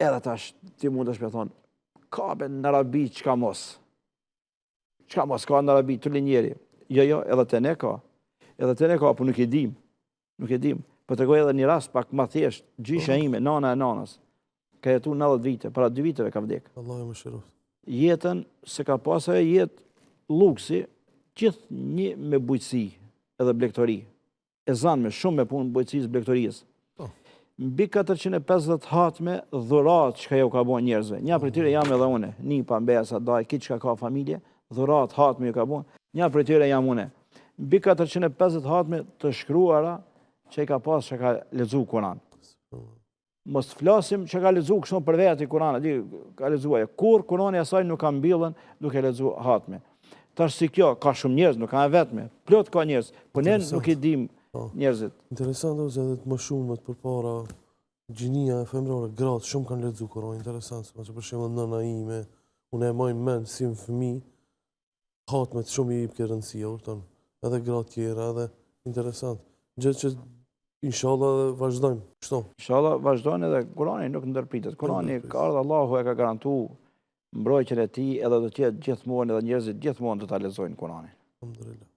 Edhe tash ti mund të shpe thonë, ka be në Arabi çka mos. Çka mos ka në Arabi të linjeri. Jo, edhe të ne ka. Edhe të ne ka, po nuk e dim. Nuk e dim. Po të goj edhe një rast pak ma thjesht, gjysha ime, nana e nanës, ka jetu 90 vite, para 2 viteve ka vdek. Allah e më shiroft. Jetën se ka pasë jetë luksi, gjithë një me bujqësi edhe blektori. E zanë me shumë me punë bujqësisë blektorisë. Mbi 450 hatme dhurat që ka jo ka bo njerëzve. Nja për tyre jam edhe une. Nipa, mbesa, daj, kitë që ka familje, dhurat, hatme jo ka bo. Nja për tyre jam une. Mbi 450 hatme të shkruara që i ka pas që ka lezu Kur'an. Mos flasim që ka lezu kështu për veti Kur'an, ka lezuaj. Kur Kur'ani asaj nuk ka mbilën duke lezu hatme. Tash si kjo, ka shumë njerëz, nuk ka vetme. Plot ka njerëz, po ne nuk i dim njerëzit. Interesant është edhe të më shumët për para gjinia e femrore, gratë shumë kanë lezu Kur'an, interesant, se për shembull nëna ime, unë e majnë men si më fëmi, hatmet shumë i ke rëndësia, urton, edhe gratë tjera, edhe interesant. Gjë që inshallah dhe vazhdojmë, kështu. Inshallah vazhdojnë edhe Kur'ani nuk ndërpritet. Kur'ani ka ardhur, Allahu e ka garantuar mbrojtjen e tij, edhe do të jetë gjithmonë edhe njerëzit gjithmonë do ta lexojnë Kur'anin. Alhamdulillah.